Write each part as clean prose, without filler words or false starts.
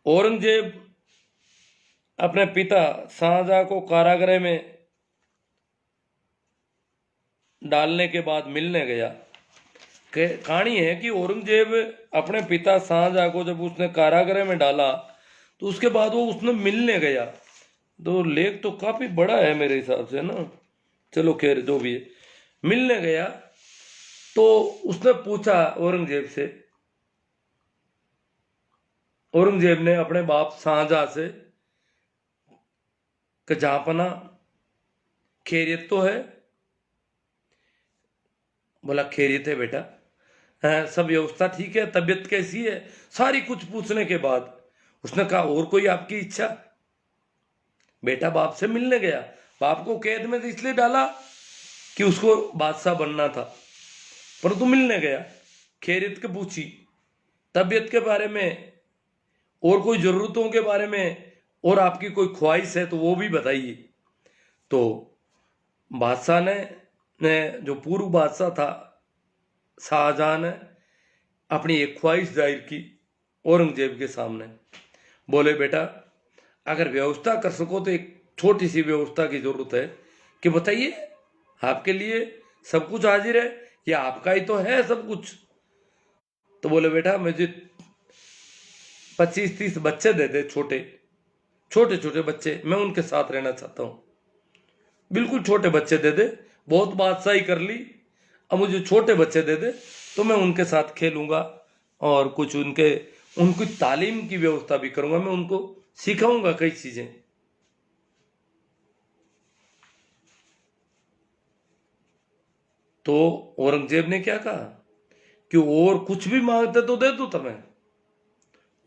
औरंगजेब अपने पिता शाहजहां को कारागृह में डालने के बाद मिलने गया। कहानी है कि औरंगजेब अपने पिता शाहजहां को जब उसने कारागृह में डाला तो उसके बाद वो उसने मिलने गया। तो लेख तो काफी बड़ा है मेरे हिसाब से ना, चलो खैर जो भी है। मिलने गया तो उसने पूछा औरंगजेब से, औरंगजेब ने अपने बाप शाहजहां से कि जहांपना खैरियत तो है? बोला खैरियत है बेटा, सब व्यवस्था ठीक है, तबीयत कैसी है, सारी कुछ पूछने के बाद उसने कहा और कोई आपकी इच्छा? बेटा बाप से मिलने गया, बाप को कैद में इसलिए डाला कि उसको बादशाह बनना था, परंतु मिलने गया, खैरियत के पूछी, तबीयत के बारे में और कोई जरूरतों के बारे में और आपकी कोई ख्वाहिश है तो वो भी बताइए। तो बादशाह ने जो पूर्व बादशाह था शाहजहां ने अपनी एक ख्वाहिश जाहिर की औरंगजेब के सामने। बोले बेटा अगर व्यवस्था कर सको तो एक छोटी सी व्यवस्था की जरूरत है, कि बताइए आपके लिए सब कुछ हाजिर है या आपका ही तो है सब कुछ? तो बोले बेटा मुझे 25-30 बच्चे दे दे, छोटे छोटे बच्चे, मैं उनके साथ रहना चाहता हूं। बिल्कुल छोटे बच्चे दे दे, बहुत बादशाही कर ली, अब मुझे छोटे बच्चे दे दे तो मैं उनके साथ खेलूंगा और कुछ उनकी तालीम की व्यवस्था भी करूंगा, मैं उनको सिखाऊंगा कई चीजें। तो औरंगजेब ने क्या कहा कि और कुछ भी मांगते तो दे दो तुम्हें,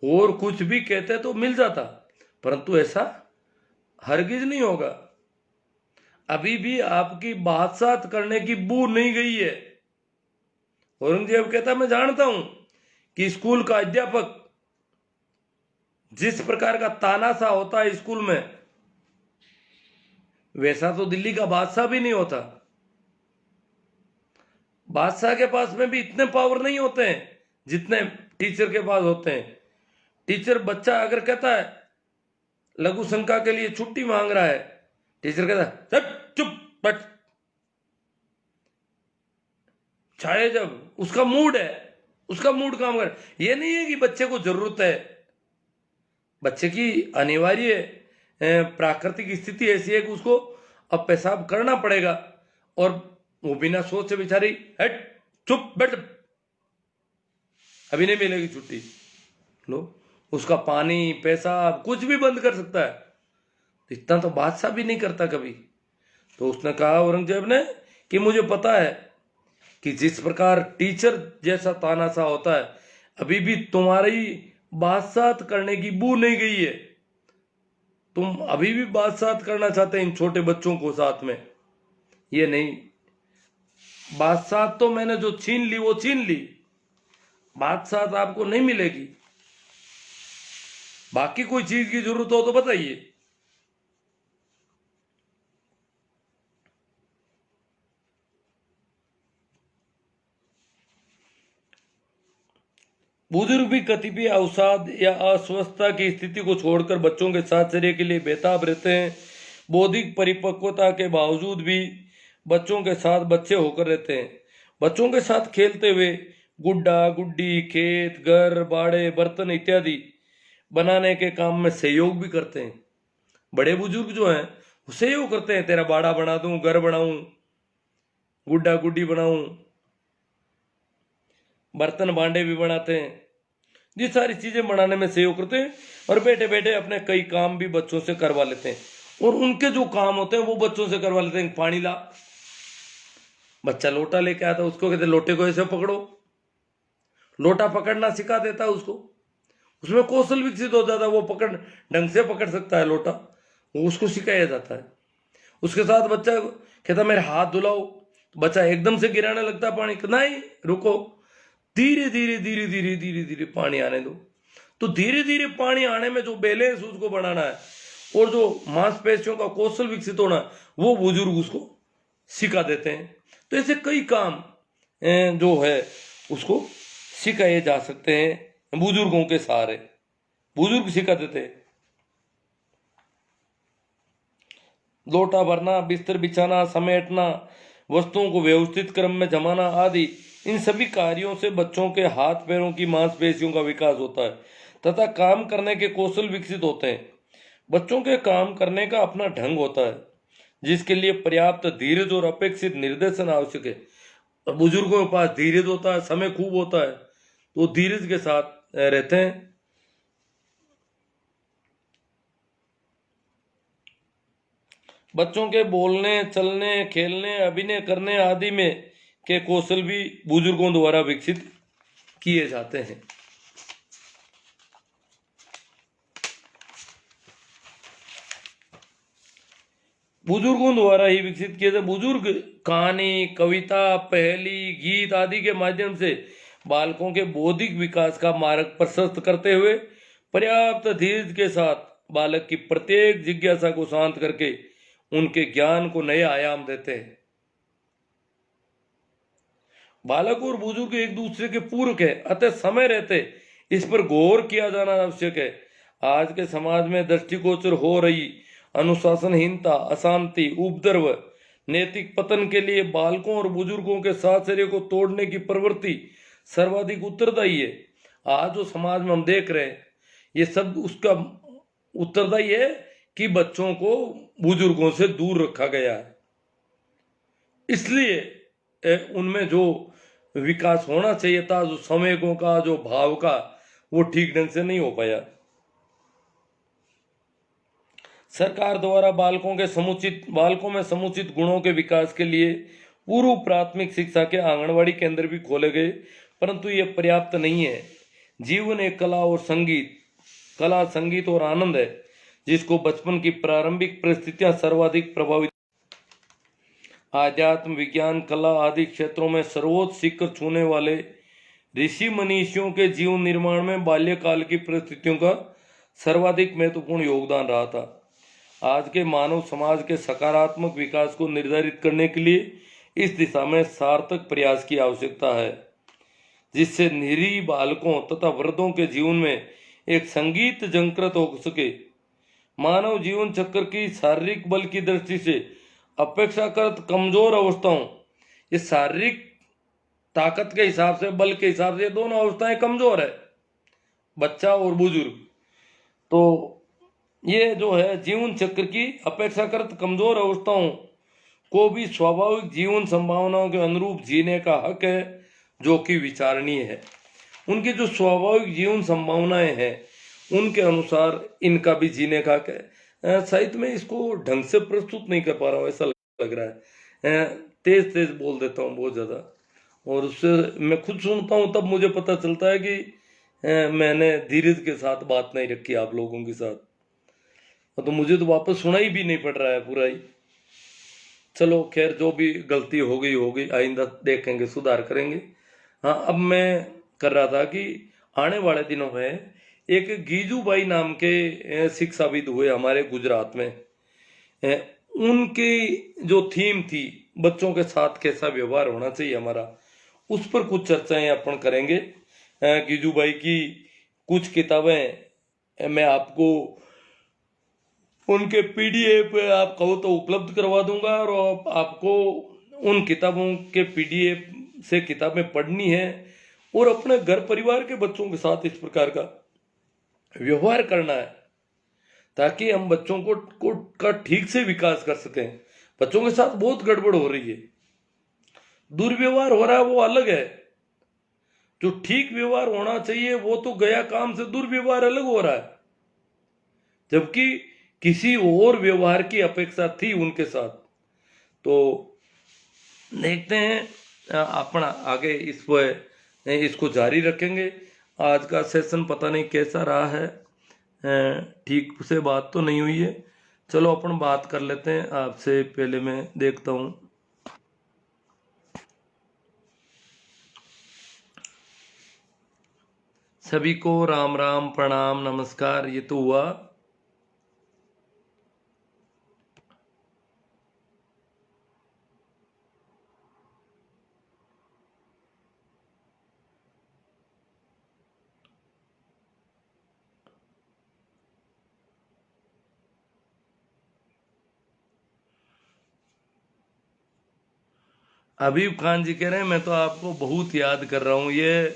और कुछ भी कहते तो मिल जाता, परंतु ऐसा हरगिज नहीं होगा। अभी भी आपकी बादशाहत करने की बू नहीं गई है। औरंगजेब कहता मैं जानता हूं कि स्कूल का अध्यापक जिस प्रकार का तानाशाह होता है स्कूल में, वैसा तो दिल्ली का बादशाह भी नहीं होता। बादशाह के पास में भी इतने पावर नहीं होते हैं जितने टीचर के पास होते हैं। टीचर बच्चा अगर कहता है लघु शंका के लिए छुट्टी मांग रहा है, टीचर कहता है चुप बट, चाहे जब उसका मूड है, उसका मूड काम कर, ये नहीं है कि बच्चे को जरूरत है, बच्चे की अनिवार्य प्राकृतिक स्थिति ऐसी है कि उसको अब पेशाब करना पड़ेगा, और वो बिना सोच से बेचारी हट चुप बैठ, अभी नहीं मिलेगी छुट्टी, लो उसका पानी पेशाब कुछ भी बंद कर सकता है। तो इतना तो बादशाह भी नहीं करता कभी। तो उसने कहा औरंगजेब ने कि मुझे पता है कि जिस प्रकार टीचर जैसा तानाशाह होता है, अभी भी तुम्हारी बादशाहत करने की बू नहीं गई है, तुम अभी भी बादशाहत करना चाहते हैं इन छोटे बच्चों को साथ में। ये नहीं, बादशाहत तो मैंने जो छीन ली वो छीन ली, बादशाहत आपको नहीं मिलेगी, बाकी कोई चीज की जरूरत हो तो बताइए। बुजुर्ग भी कतिपय अवसाद या अस्वस्थता की स्थिति को छोड़कर बच्चों के साहचर्य के लिए बेताब रहते हैं। बौद्धिक परिपक्वता के बावजूद भी बच्चों के साथ बच्चे होकर रहते हैं। बच्चों के साथ खेलते हुए गुड्डा गुड्डी, खेत घर बाड़े बर्तन इत्यादि बनाने के काम में सहयोग भी करते हैं। बड़े बुजुर्ग जो हैं वो सहयोग करते हैं, तेरा बाड़ा बना दूं, घर बनाऊं, गुड्डा गुड्डी बनाऊं, बर्तन भांडे भी बनाते हैं, ये सारी चीजें बनाने में सहयोग करते हैं, और बैठे बैठे अपने कई काम भी बच्चों से करवा लेते हैं। और उनके जो काम होते हैं वो बच्चों से करवा लेते हैं। पानी ला, बच्चा लोटा लेके आता है, उसको कहते लोटे को ऐसे पकड़ो, लोटा पकड़ना सिखा देता है उसको, उसमें कौशल विकसित हो जाता है, वो पकड़ ढंग से पकड़ सकता है लोटा, वो उसको सिखाया जाता है। उसके साथ बच्चा कहता मेरे हाथ धुलाओ, बच्चा एकदम से गिराने लगता है पानी, नहीं रुको, धीरे धीरे धीरे धीरे धीरे धीरे पानी आने दो। तो धीरे धीरे पानी आने में जो बैलेंस उसको बनाना है और जो मांसपेशियों का कौशल विकसित होना है वो बुजुर्ग उसको सिखा देते हैं। तो ऐसे कई काम जो है उसको सिखाए जा सकते हैं बुजुर्गों के सहारे। बुजुर्ग सिखाते थे। लोटा भरना, बिस्तर बिछाना, समेटना, वस्तुओं को व्यवस्थित क्रम में जमाना आदि, इन सभी कार्यों से बच्चों के हाथ पैरों की मांसपेशियों का विकास होता है तथा काम करने के कौशल विकसित होते हैं। बच्चों के काम करने का अपना ढंग होता है जिसके लिए पर्याप्त धीरज और अपेक्षित निर्देशन आवश्यक है। और बुजुर्गों के पास धीरज होता है, समय खूब होता है, तो धीरज के साथ रहते हैं। बच्चों के बोलने, चलने, खेलने, अभिनय करने आदि में के कौशल भी बुजुर्गों द्वारा विकसित किए जाते हैं। बुजुर्गों द्वारा ही विकसित किए थे। बुजुर्ग कहानी, कविता, पहेली, गीत आदि के माध्यम से बालकों के बौद्धिक विकास का मार्ग प्रशस्त करते हुए पर्याप्त धीरज के साथ बालक की प्रत्येक जिज्ञासा को शांत करके उनके ज्ञान को नए आयाम देते हैं। बालक और बुजुर्ग एक दूसरे के पूरक है, अतः समय रहते इस पर गौर किया जाना आवश्यक है। आज के समाज में दृष्टिगोचर हो रही अनुशासनहीनता, अशांति, उपद्रव, नैतिक पतन के लिए बालकों और बुजुर्गों के साहचर्य को तोड़ने की प्रवृत्ति सर्वाधिक उत्तरदायी है। आज जो समाज में हम देख रहे हैं ये सब उसका उत्तरदायी है कि बच्चों को बुजुर्गों से दूर रखा गया है। इसलिए उनमें जो विकास होना चाहिए था, जो संवेगों का, जो भाव का, वो ठीक ढंग से नहीं हो पाया। सरकार द्वारा बालकों में समुचित गुणों के विकास के लिए पूर्व प्राथमिक शिक्षा के आंगनवाड़ी केंद्र भी खोले गए, परंतु ये पर्याप्त नहीं है। जीवन एक कला, संगीत और आनंद है जिसको बचपन की प्रारंभिक परिस्थितियां सर्वाधिक प्रभावित। आध्यात्म, विज्ञान, कला आदि क्षेत्रों में सर्वोच्च शिखर छूने वाले ऋषि मनीषियों के जीवन निर्माण में बाल्यकाल की परिस्थितियों का सर्वाधिक महत्वपूर्ण योगदान रहा था। आज के मानव समाज के सकारात्मक विकास को निर्धारित करने के लिए इस दिशा में सार्थक प्रयास की आवश्यकता है, जिससे निरीह बालकों तथा वृद्धों के जीवन में एक संगीत झंकृत हो सके। मानव जीवन चक्र की शारीरिक बल की दृष्टि से अपेक्षाकृत कमजोर अवस्थाओं, ये शारीरिक ताकत के हिसाब से, बल के हिसाब से दोनों अवस्थाएं कमजोर है, बच्चा और बुजुर्ग। तो ये जो है जीवन चक्र की अपेक्षाकृत कमजोर अवस्थाओं को भी स्वाभाविक जीवन संभावनाओं के अनुरूप जीने का हक है, जो कि विचारणीय है। उनकी जो स्वाभाविक जीवन संभावनाएं हैं उनके अनुसार इनका भी जीने का हक है। साहित्य में इसको ढंग से प्रस्तुत नहीं कर पा रहा हूँ, ऐसा लग रहा है। तेज तेज बोल देता हूँ बहुत ज़्यादा, और उससे मैं खुद सुनता हूँ तब मुझे पता चलता है कि मैंने धीरज के साथ बात नहीं रखी आप लोगों के साथ, तो मुझे तो वापस सुनाई भी नहीं पड़ रहा है पूरा ही। चलो खैर, जो भी गलती हो गई, आइंदा देखेंगे, सुधार करेंगे। हाँ, अब मैं कर रहा था कि आने वाले दिनों में एक गीजूबाई नाम के शिक्षाविद हुए हमारे गुजरात में। उनकी जो थीम थी बच्चों के साथ कैसा व्यवहार होना चाहिए हमारा, उस पर कुछ चर्चाएं अपन करेंगे। गीजूबाई की कुछ किताबें मैं आपको उनके पीडीएफ आप कहो तो उपलब्ध करवा दूंगा, और आपको उन किताबों के पीडीएफ से किताबें पढ़नी है और अपने घर परिवार के बच्चों के साथ इस प्रकार का व्यवहार करना है, ताकि हम बच्चों को का ठीक से विकास कर सकें। बच्चों के साथ बहुत गड़बड़ हो रही है, दुर्व्यवहार हो रहा है वो अलग है, जो ठीक व्यवहार होना चाहिए वो तो गया काम से दुर्व्यवहार अलग हो रहा है, जबकि किसी और व्यवहार की अपेक्षा थी उनके साथ। तो देखते हैं अपन आगे इसको जारी रखेंगे। आज का सेशन पता नहीं कैसा रहा है, ठीक से बात तो नहीं हुई है। चलो अपन बात कर लेते हैं। आपसे पहले मैं देखता हूँ, सभी को राम राम, प्रणाम, नमस्कार। ये तो हुआ हबीब खान जी कह रहे हैं मैं तो आपको बहुत याद कर रहा हूँ, ये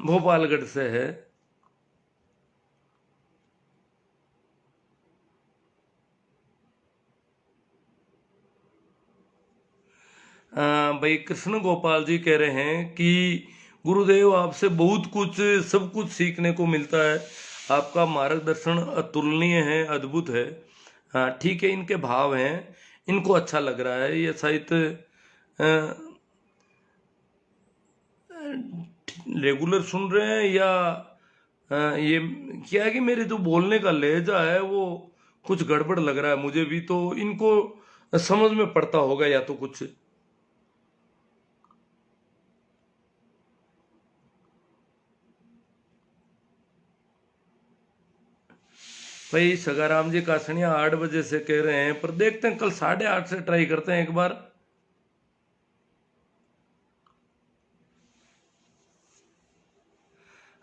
भोपालगढ़ से है। भाई कृष्ण गोपाल जी कह रहे हैं कि गुरुदेव आपसे बहुत कुछ, सब कुछ सीखने को मिलता है, आपका मार्गदर्शन अतुलनीय है, अद्भुत है। हाँ ठीक है, इनके भाव हैं, इनको अच्छा लग रहा है, ये शायद रेगुलर सुन रहे हैं या ये क्या है कि मेरे जो बोलने का लहजा है वो कुछ गड़बड़ लग रहा है मुझे भी, तो इनको समझ में पड़ता होगा या तो कुछ। भाई सगाराम जी कासनिया 8 बजे से कह रहे हैं, पर देखते हैं कल 8:30 से ट्राई करते हैं एक बार।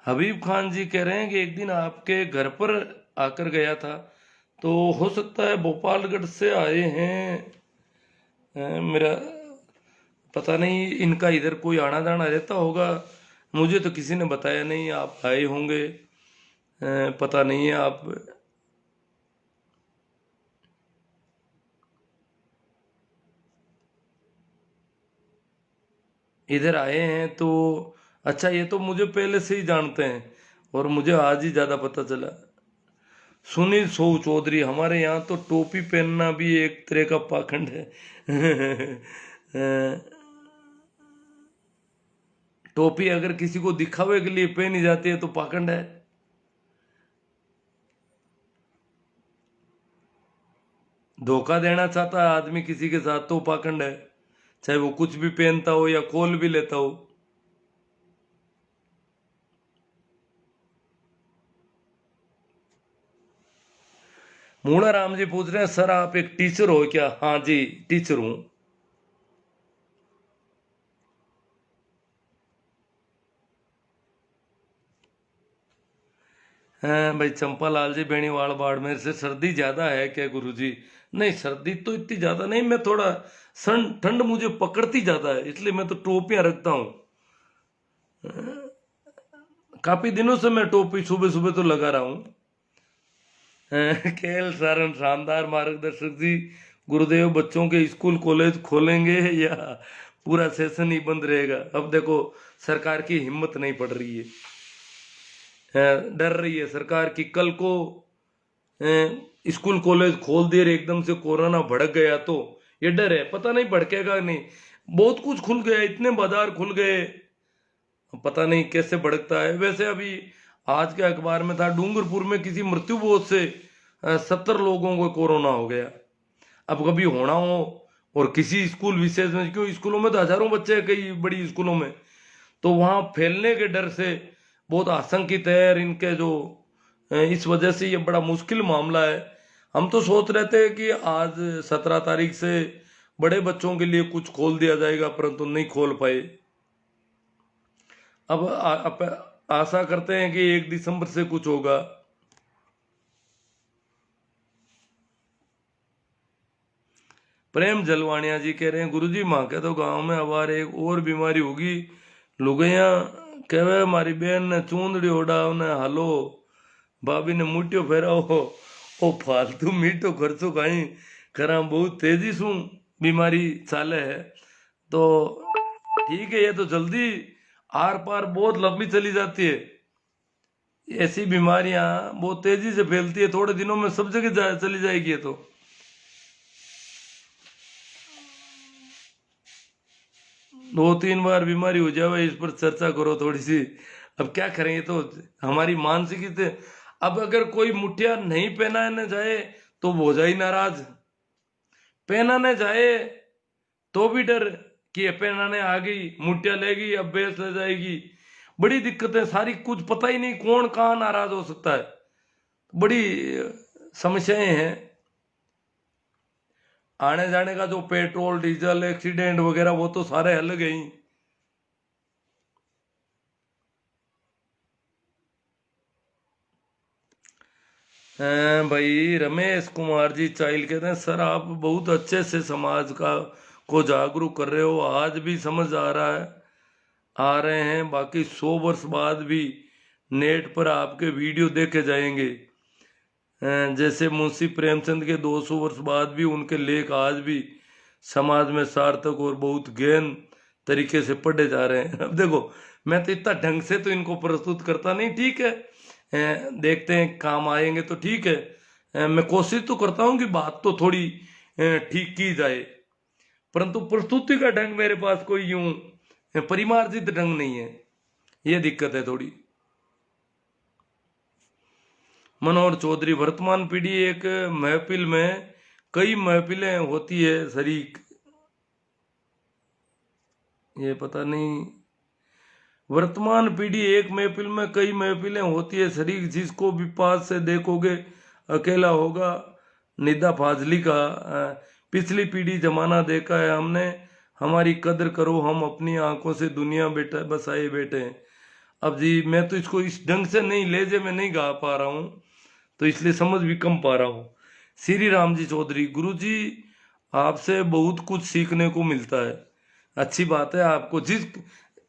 हबीब खान जी कह रहे हैं कि एक दिन आपके घर पर आकर गया था, तो हो सकता है भोपालगढ़ से आए हैं। मेरा पता नहीं, इनका इधर कोई आना जाना रहता होगा, मुझे तो किसी ने बताया नहीं, आप आए होंगे, पता नहीं है आप इधर आए हैं तो। अच्छा, ये तो मुझे पहले से ही जानते हैं और मुझे आज ही ज्यादा पता चला। सुनील सो चौधरी, हमारे यहाँ तो टोपी पहनना भी एक तरह का पाखंड है। अ, टोपी अगर किसी को दिखावे के लिए पहनी जाती है तो पाखंड है। धोखा देना चाहता है आदमी किसी के साथ तो पाखंड है, चाहे वो कुछ भी पहनता हो या खोल भी लेता हो। मूणा राम जी पूछ रहे हैं सर आप एक टीचर हो क्या? हाँ जी, टीचर हूं। हाँ भाई चंपालाल जी बेनीवाल बाड़मेर से, सर्दी ज्यादा है क्या गुरुजी? नहीं सर्दी तो इतनी ज्यादा नहीं, मैं थोड़ा सन ठंड मुझे पकड़ती ज्यादा है, इसलिए मैं तो टोपियां रखता हूँ। काफी दिनों से मैं टोपी सुबह सुबह तो लगा रहा हूँ। केएल सारन शानदार मार्गदर्शक जी। गुरुदेव बच्चों के स्कूल कॉलेज खोलेंगे या पूरा सेशन ही बंद रहेगा? अब देखो सरकार की हिम्मत नहीं पड़ रही है, डर रही है सरकार की कल को स्कूल कॉलेज खोल दिए और एकदम से कोरोना भड़क गया तो, ये डर है, पता नहीं भड़केगा नहीं। बहुत कुछ खुल गया, इतने बाजार खुल गए, पता नहीं कैसे भड़कता है। वैसे अभी आज के अखबार में था डूंगरपुर में किसी मृत्यु बोध से 70 लोगों को कोरोना हो गया। अब कभी होना हो और किसी स्कूल विशेष में, क्यों स्कूलों में तो हजारों बच्चे हैं कई बड़ी स्कूलों में, तो वहां फैलने के डर से बहुत आशंकित है। और इनके जो इस वजह से ये बड़ा मुश्किल मामला है। हम तो सोच रहे थे कि आज 17 तारीख से बड़े बच्चों के लिए कुछ खोल दिया जाएगा, परंतु नहीं खोल पाए। अब आशा करते हैं कि 1 दिसंबर से कुछ होगा। प्रेम जलवानिया जी कह रहे हैं गुरुजी माँ के तो गांव में अब एक और बीमारी होगी, लुगैया कहवे हमारी बहन ने चूंदड़ी ओढ़ा उन्हें हालो, भाभी ने मुठ्ठियो फेराओ, ओ फालतू मीठो खर्चो कहीं करा, बहुत तेजी सु बीमारी चाले है। तो ठीक है, ये तो जल्दी आर पार बहुत लंबी चली जाती है, ऐसी बीमारियां बहुत तेजी से फैलती है, थोड़े दिनों में सब जगह चली जाएगी ये तो। 2-3 बार बीमारी हो जाए इस पर चर्चा करो थोड़ी सी। अब क्या करें, ये तो हमारी मानसिक। अब अगर कोई मुठिया नहीं पहनाने जाए तो वो हो जाए नाराज, पहनाने जाए तो भी डर कि ये पहनाने आ गई मुठिया लेगी अब बेस ले जाएगी। बड़ी दिक्कतें सारी, कुछ पता ही नहीं कौन कहाँ नाराज हो सकता है, बड़ी समस्याएं हैं। आने जाने का जो पेट्रोल डीजल एक्सीडेंट वगैरह वो तो सारे हल गई। भाई रमेश कुमार जी चाइल कहते हैं सर आप बहुत अच्छे से समाज का को जागरूक कर रहे हो, आज भी समझ आ रहा है, आ रहे हैं, बाकी 100 वर्ष बाद भी नेट पर आपके वीडियो देखे जाएंगे। जैसे मुंशी प्रेमचंद के 200 वर्ष बाद भी उनके लेख आज भी समाज में सार्थक और बहुत गहन तरीके से पढ़े जा रहे हैं। अब देखो, मैं तो इतना ढंग से तो इनको प्रस्तुत करता नहीं, ठीक है, देखते हैं काम आएंगे तो ठीक है। मैं कोशिश तो करता हूँ कि बात तो थोड़ी ठीक की जाए, परंतु प्रस्तुति का ढंग मेरे पास कोई यूं परिमार्जित ढंग नहीं है, ये दिक्कत है थोड़ी। मनोहर चौधरी, वर्तमान पीढ़ी एक महफिल में कई महफिलें होती है शरीक, ये पता नहीं। वर्तमान पीढ़ी एक महफिल में कई महफिलें होती है शरीक, जिसको भी पास से देखोगे अकेला होगा। निदा फाजली का, पिछली पीढ़ी जमाना देखा है हमने, हमारी कदर करो, हम अपनी आंखों से दुनिया बेटा बसाए बैठे हैं। अब जी मैं तो इसको इस ढंग से नहीं, लेजे में नहीं गा पा रहा हूँ, तो इसलिए समझ भी कम पा रहा हूँ। श्री राम जी चौधरी, गुरु जी आपसे बहुत कुछ सीखने को मिलता है। अच्छी बात है, आपको जिस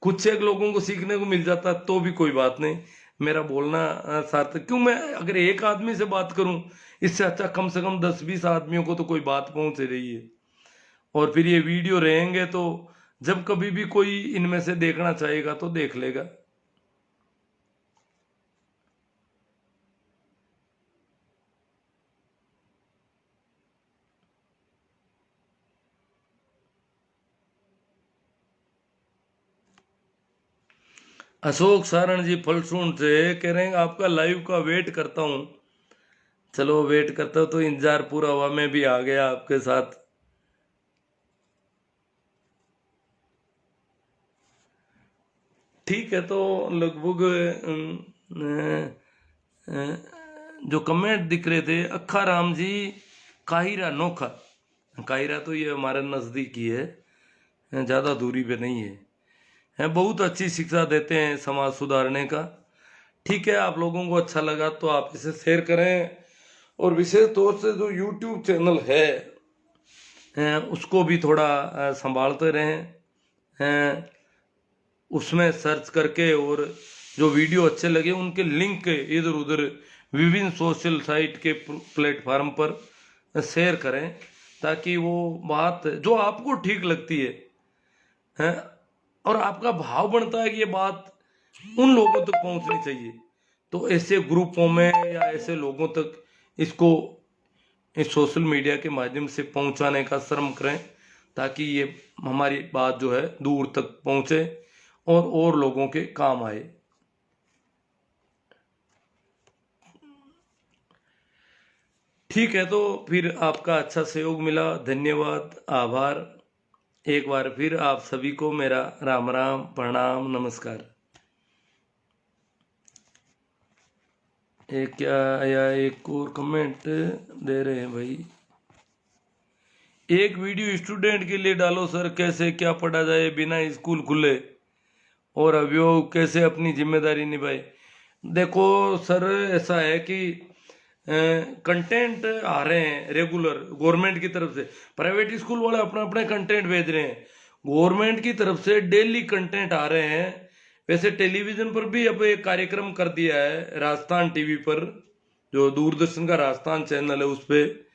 कुछ एक लोगों को सीखने को मिल जाता तो भी कोई बात नहीं, मेरा बोलना सार्थक। क्यों, मैं अगर एक आदमी से बात करूं, इससे अच्छा कम से कम 10-20 आदमियों को तो कोई बात पहुंच रही है। और फिर ये वीडियो रहेंगे तो जब कभी भी कोई इनमें से देखना चाहेगा तो देख लेगा। अशोक सारण जी फलसून से कह रहे हैं आपका लाइव का वेट करता हूं। चलो वेट करता हूं, तो इंतजार पूरा हुआ, मैं भी आ गया आपके साथ। ठीक है, तो लगभग जो कमेंट दिख रहे थे, अक्खा राम जी, काहिरा नोखा, काहिरा तो ये हमारे नज़दीकी है, ज़्यादा दूरी पे नहीं है, बहुत अच्छी शिक्षा देते हैं समाज सुधारने का। ठीक है, आप लोगों को अच्छा लगा तो आप इसे शेयर करें, और विशेष तौर से जो YouTube चैनल है उसको भी थोड़ा संभालते रहें, उसमें सर्च करके, और जो वीडियो अच्छे लगे उनके लिंक इधर उधर विभिन्न सोशल साइट के प्लेटफार्म पर शेयर करें, ताकि वो बात जो आपको ठीक लगती है और आपका भाव बनता है कि ये बात उन लोगों तक पहुंचनी चाहिए, तो ऐसे ग्रुपों में या ऐसे लोगों तक इसको इस सोशल मीडिया के माध्यम से पहुंचाने का श्रम करें, ताकि ये हमारी बात जो है दूर तक पहुंचे और लोगों के काम आए। ठीक है, तो फिर आपका अच्छा सहयोग मिला, धन्यवाद, आभार। एक बार फिर आप सभी को मेरा राम राम, प्रणाम, नमस्कार। एक क्या आया, एक और कमेंट दे रहे हैं भाई, एक वीडियो स्टूडेंट के लिए डालो सर, कैसे क्या पढ़ा जाए बिना स्कूल खुले, और अभिभावक कैसे अपनी जिम्मेदारी निभाए। देखो सर, ऐसा है कि कंटेंट आ रहे हैं रेगुलर गवर्नमेंट की तरफ से, प्राइवेट स्कूल वाले अपना अपने कंटेंट भेज रहे हैं, गवर्नमेंट की तरफ से डेली कंटेंट आ रहे हैं। वैसे टेलीविजन पर भी अब एक कार्यक्रम कर दिया है, राजस्थान टीवी पर, जो दूरदर्शन का राजस्थान चैनल है, उस पर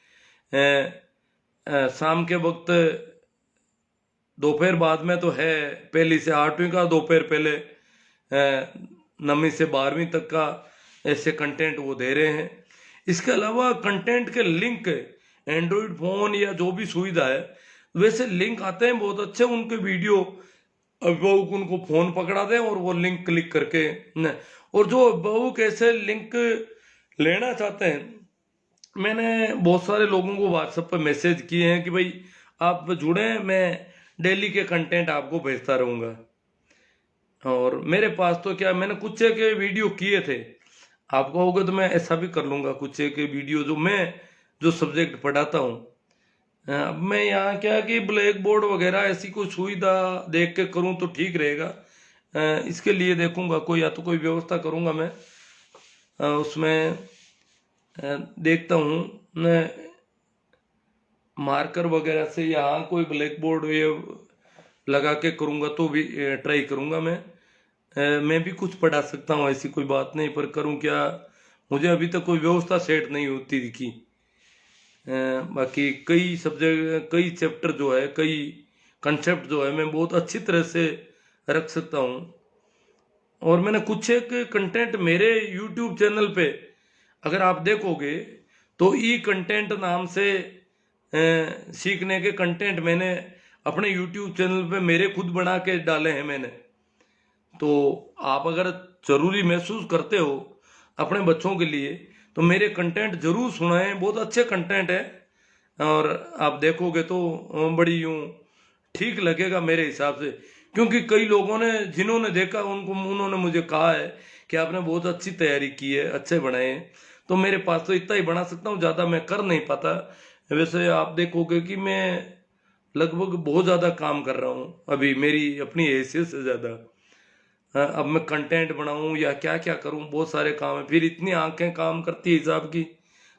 शाम के वक्त, दोपहर बाद में तो है, पहली से 8वीं का, दोपहर पहले 9वीं से 12वीं तक का, ऐसे कंटेंट वो दे रहे हैं। इसके अलावा कंटेंट के लिंक एंड्रॉइड फोन या जो भी सुविधा है, वैसे लिंक आते हैं बहुत अच्छे, उनके वीडियो अभिभावक उनको फोन पकड़ा दें और वो लिंक क्लिक करके न, और जो अभिभावक ऐसे लिंक लेना चाहते हैं, मैंने बहुत सारे लोगों को व्हाट्सएप पर मैसेज किए हैं कि भाई आप जुड़े, मैं डेली के कंटेंट आपको भेजता रहूँगा। और मेरे पास तो क्या, मैंने कुछ के वीडियो किए थे, आपको होगा तो मैं ऐसा भी कर लूँगा, कुछ एक वीडियो जो मैं जो सब्जेक्ट पढ़ाता हूँ। अब मैं यहाँ क्या कि ब्लैक बोर्ड वगैरह ऐसी कोई सुविधा देख के करूँ तो ठीक रहेगा, इसके लिए देखूँगा कोई, या तो कोई व्यवस्था करूँगा मैं, उसमें देखता हूँ। मार्कर वगैरह से यहाँ कोई ब्लैक बोर्ड ये लगा के करूँगा तो भी ट्राई करूँगा मैं भी कुछ पढ़ा सकता हूँ, ऐसी कोई बात नहीं, पर करूँ क्या, मुझे अभी तक कोई व्यवस्था सेट नहीं होती दिखी। बाकी कई सब्जेक्ट, कई चैप्टर जो है, कई कंसेप्ट जो है मैं बहुत अच्छी तरह से रख सकता हूँ। और मैंने कुछ एक कंटेंट मेरे YouTube चैनल पे अगर आप देखोगे तो ई कंटेंट नाम से सीखने के कंटेंट मैंने अपने YouTube चैनल पे मेरे खुद बना के डाले हैं मैंने। तो आप अगर जरूरी महसूस करते हो अपने बच्चों के लिए तो मेरे कंटेंट जरूर सुनाएं, बहुत अच्छे कंटेंट है और आप देखोगे तो बड़ी यूं ठीक लगेगा मेरे हिसाब से। क्योंकि कई लोगों ने जिन्होंने देखा उन्होंने मुझे कहा है कि आपने बहुत अच्छी तैयारी की है, अच्छे बनाए हैं। तो मेरे पास तो इतना ही बना सकता हूँ, ज़्यादा मैं कर नहीं पाता। वैसे आप देखोगे कि मैं लगभग बहुत ज़्यादा काम कर रहा हूँ अभी, मेरी अपनी हैसियत से ज़्यादा। अब मैं कंटेंट बनाऊं या क्या क्या करूं, बहुत सारे काम है। फिर इतनी आंखें काम करती है हिसाब की,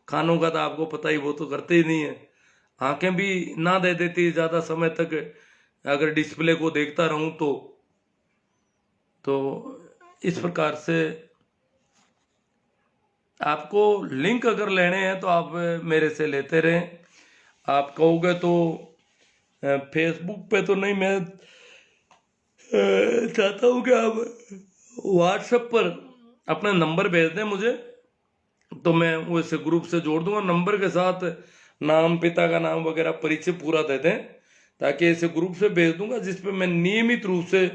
खानों का तो आपको पता ही, वो तो करते ही नहीं है। आंखें भी ना दे देती ज़्यादा समय तक अगर डिस्प्ले को देखता रहूं तो इस प्रकार से आपको लिंक अगर लेने हैं तो आप मेरे से लेते रहें। आप कहोगे तो फेसबुक पे तो नहीं, मैं चाहता हूँ कि आप व्हाट्सएप पर अपना नंबर भेज दें मुझे, तो मैं वो इसे ग्रुप से जोड़ दूंगा। नंबर के साथ नाम, पिता का नाम वगैरह, परिचय पूरा दे दें, ताकि इसे ग्रुप से भेज दूंगा जिसपे मैं नियमित रूप से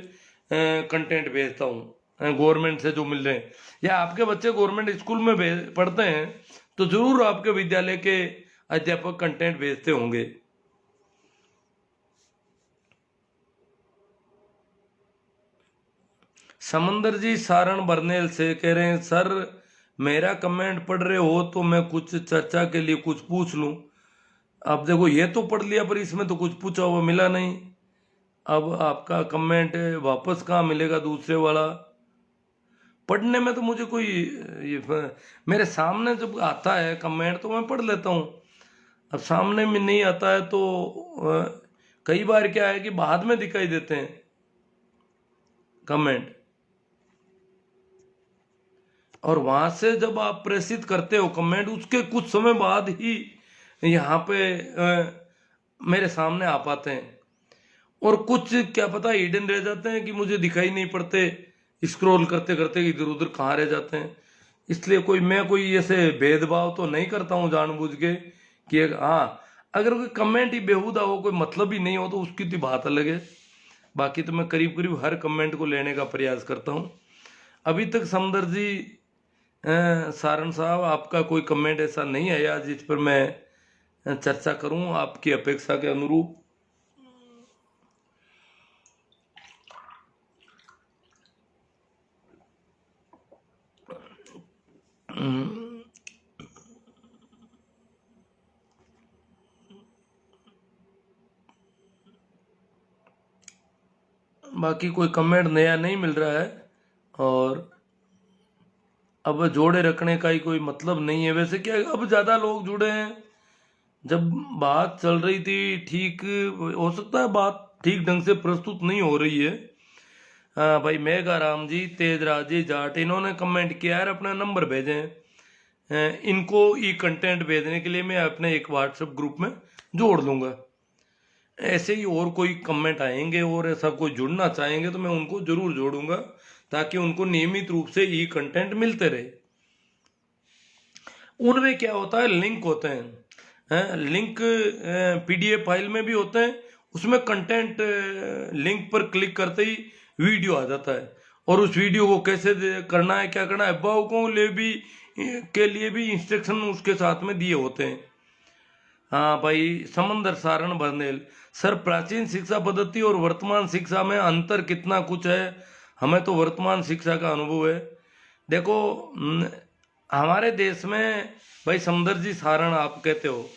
कंटेंट भेजता हूँ गवर्नमेंट से जो मिल रहे हैं। या आपके बच्चे गवर्नमेंट स्कूल में पढ़ते हैं तो जरूर आपके विद्यालय के अध्यापक कंटेंट भेजते होंगे। समंदर जी सारण बरनेल से कह रहे हैं, सर मेरा कमेंट पढ़ रहे हो तो मैं कुछ चर्चा के लिए कुछ पूछ लूं। अब देखो, ये तो पढ़ लिया पर इसमें तो कुछ पूछा हुआ मिला नहीं। अब आपका कमेंट वापस कहाँ मिलेगा दूसरे वाला? पढ़ने में तो मुझे कोई मेरे सामने जब आता है कमेंट तो मैं पढ़ लेता हूँ। अब सामने में नहीं आता है तो कई बार क्या है कि बाद में दिखाई देते हैं कमेंट, और वहां से जब आप प्रेषित करते हो कमेंट, उसके कुछ समय बाद ही यहाँ पे मेरे सामने आ पाते हैं। और कुछ क्या पता हिडन रह जाते हैं कि मुझे दिखाई नहीं पड़ते, स्क्रॉल करते करते इधर उधर कहाँ रह जाते हैं। इसलिए मैं कोई ऐसे भेदभाव तो नहीं करता हूँ जानबूझ के कि हाँ, अगर कोई कमेंट ही बेहुदा हो, कोई मतलब ही नहीं हो, तो उसकी तो बात अलग है। बाकी तो मैं करीब करीब हर कमेंट को लेने का प्रयास करता हूँ। अभी तक समदर जी, सारण साहब, आपका कोई कमेंट ऐसा नहीं आया जिस पर मैं चर्चा करूं आपकी अपेक्षा के अनुरूप। बाकी कोई कमेंट नया नहीं मिल रहा है, और अब जोड़े रखने का ही कोई मतलब नहीं है। वैसे क्या, अब ज़्यादा लोग जुड़े हैं। जब बात चल रही थी ठीक, हो सकता है बात ठीक ढंग से प्रस्तुत नहीं हो रही है। हाँ भाई, मेघाराम जी, तेजराज जी जाट, इन्होंने कमेंट किया है, अपना नंबर भेजे हैं। इनको ई कंटेंट भेजने के लिए मैं अपने एक व्हाट्सएप ग्रुप में जोड़ लूँगा। ऐसे ही और कोई कमेंट आएंगे और ऐसा कोई जुड़ना चाहेंगे तो मैं उनको जरूर जोड़ूंगा, ताकि उनको नियमित रूप से ई कंटेंट मिलते रहे। उनमें क्या होता है, लिंक होते हैं, लिंक पीडीएफ फाइल में भी होते हैं। उसमें कंटेंट लिंक पर क्लिक करते ही वीडियो आ जाता है, और उस वीडियो को कैसे करना है, क्या करना है, अभिभावकों के लिए भी इंस्ट्रक्शन उसके साथ में दिए होते हैं। हाँ भाई, समंदर सारण बरनेल, सर प्राचीन शिक्षा पद्धति और वर्तमान शिक्षा में अंतर कितना कुछ है? हमें तो वर्तमान शिक्षा का अनुभव है। देखो, हमारे देश में, भाई समंदर जी सारण आप कहते हो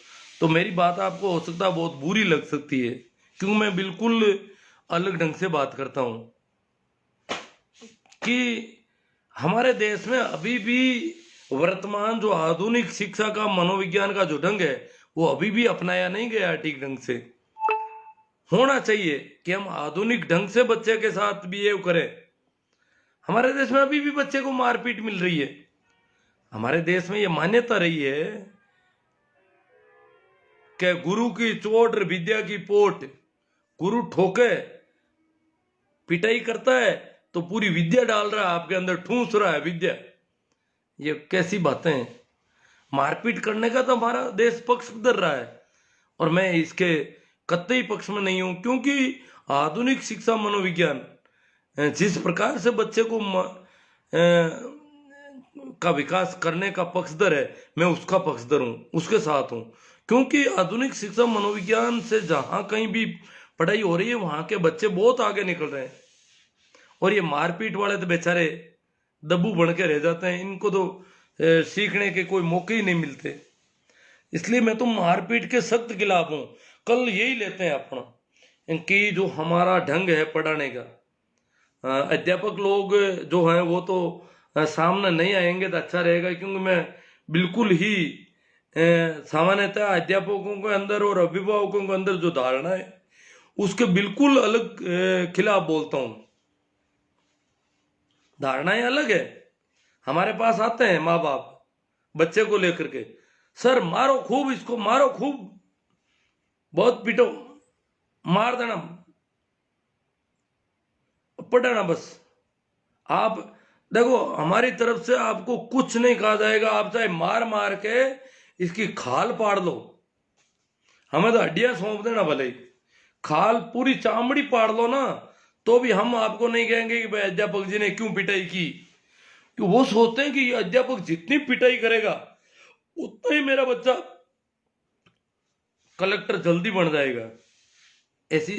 तो मेरी बात आपको हो सकता है बहुत बुरी लग सकती है, क्यों मैं बिल्कुल अलग ढंग से बात करता हूँ कि हमारे देश में अभी भी वर्तमान जो आधुनिक शिक्षा का मनोविज्ञान का जो ढंग है वो अभी भी अपनाया नहीं गया ठीक ढंग से। होना चाहिए कि हम आधुनिक ढंग से बच्चे के साथ बिहेव करें। हमारे देश में अभी भी बच्चे को मारपीट मिल रही है। हमारे देश में ये मान्यता रही है कि गुरु की चोट और विद्या की पोट। गुरु ठोके पिटाई करता है तो पूरी विद्या डाल रहा है आपके अंदर, ठूंस रहा है विद्या। ये कैसी बातें हैं? मारपीट करने का तो हमारा देश पक्ष बदल रहा है और मैं इसके कतई पक्ष में नहीं हूं, क्योंकि आधुनिक शिक्षा मनोविज्ञान जिस प्रकार से बच्चे को का विकास करने का पक्षधर है, मैं उसका पक्षधर हूं, उसके साथ हूं। क्योंकि आधुनिक शिक्षा मनोविज्ञान से जहां कहीं भी पढ़ाई हो रही है वहां के बच्चे बहुत आगे निकल रहे हैं और ये मारपीट वाले तो बेचारे दब्बू बन के रह जाते हैं। इनको तो सीखने के कोई मौके ही नहीं मिलते। इसलिए मैं तो मारपीट के सख्त खिलाफ हूं। कल यही लेते हैं अपना कि जो हमारा ढंग है पढ़ाने का, अध्यापक लोग जो हैं वो तो सामने नहीं आएंगे तो अच्छा रहेगा, क्योंकि मैं बिल्कुल ही सामान्यतः अध्यापकों के अंदर और अभिभावकों के अंदर जो धारणा है उसके बिल्कुल अलग खिलाफ बोलता हूं। धारणाएं अलग है। हमारे पास आते हैं माँ बाप बच्चे को लेकर के, सर मारो खूब, इसको मारो खूब, बहुत पीटो, मार देना, पढ़ाना बस। आप देखो हमारी तरफ से आपको कुछ नहीं कहा जाएगा। आप चाहे मार मार के इसकी खाल पाड़ लो, हमें तो हड्डियां सौंप देना भले ही, खाल पूरी चामड़ी पाड़ लो ना, तो भी हम आपको नहीं कहेंगे कि भाई अध्यापक जी ने क्यों पिटाई की। कि वो सोचते हैं कि अध्यापक जितनी पिटाई करेगा उतना ही मेरा बच्चा कलेक्टर जल्दी बन जाएगा। ऐसी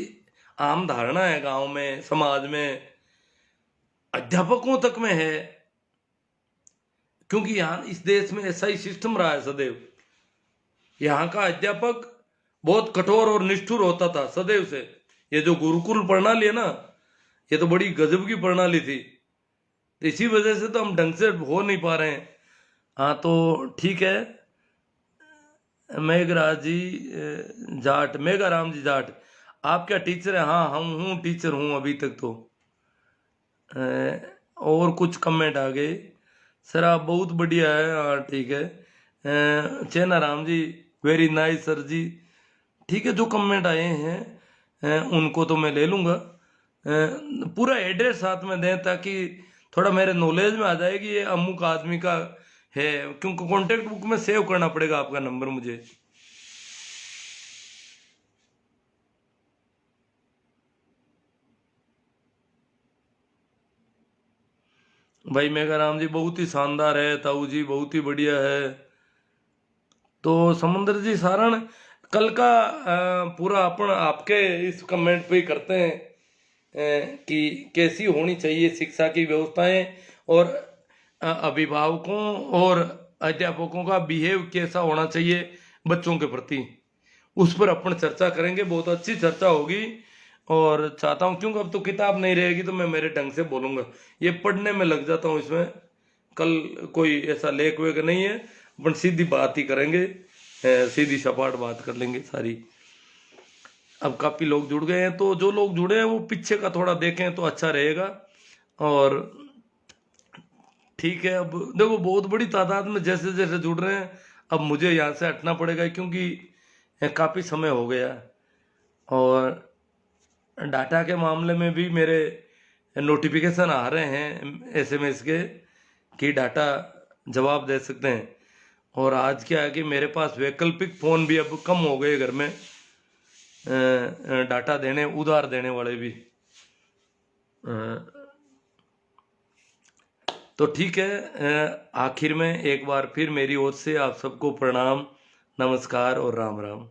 आम धारणा है गांव में, समाज में, अध्यापकों तक में है। क्योंकि यहां इस देश में ऐसा ही सिस्टम रहा है सदैव। यहाँ का अध्यापक बहुत कठोर और निष्ठुर होता था सदैव से। ये जो गुरुकुल प्रणाली है ना, ये तो बड़ी गजब की प्रणाली थी। तो इसी वजह से तो हम ढंग से हो नहीं पा रहे हैं। हाँ तो ठीक है, मेघराज जी जाट, मेघाराम जी जाट, आप क्या टीचर है? हाँ हम हूँ, टीचर हूँ अभी तक तो। और कुछ कमेंट आ गए, सर आप बहुत बढ़िया है। हाँ ठीक है, चेना Ram ji very nice sir जी। ठीक है, जो कमेंट आए हैं उनको तो मैं ले लूँगा। पूरा एड्रेस साथ में दें ताकि थोड़ा मेरे नॉलेज में आ जाए कि ये अमुक आदमी का है, क्योंकि कॉन्टेक्ट बुक में सेव करना पड़ेगा आपका नंबर मुझे। भाई मेघाराम जी बहुत ही शानदार है, ताऊ जी बहुत ही बढ़िया है। तो समुद्र जी सारण कल का पूरा अपन आपके इस कमेंट पे ही करते हैं कि कैसी होनी चाहिए शिक्षा की व्यवस्थाएं और अभिभावकों और अध्यापकों का बिहेव कैसा होना चाहिए बच्चों के प्रति, उस पर अपन चर्चा करेंगे। बहुत अच्छी चर्चा होगी और चाहता हूँ, क्योंकि अब तो किताब नहीं रहेगी तो मैं मेरे ढंग से बोलूँगा, ये पढ़ने में लग जाता हूँ इसमें। कल कोई ऐसा लेख वेख नहीं है, अपन सीधी बात ही करेंगे, सीधी सपाट बात कर लेंगे सारी। अब काफ़ी लोग जुड़ गए हैं, तो जो लोग जुड़े हैं वो पीछे का थोड़ा देखें तो अच्छा रहेगा। और ठीक है, अब देखो बहुत बड़ी तादाद में जैसे जैसे जुड़ रहे हैं, अब मुझे यहाँ से हटना पड़ेगा क्योंकि काफ़ी समय हो गया। और डाटा के मामले में भी मेरे नोटिफिकेशन आ रहे हैं एसएमएस के कि डाटा जवाब दे सकते हैं। और आज क्या है कि मेरे पास वैकल्पिक फ़ोन भी अब कम हो गए घर में, डाटा देने उधार देने वाले भी। तो ठीक है, आखिर में एक बार फिर मेरी ओर से आप सबको प्रणाम, नमस्कार और राम राम।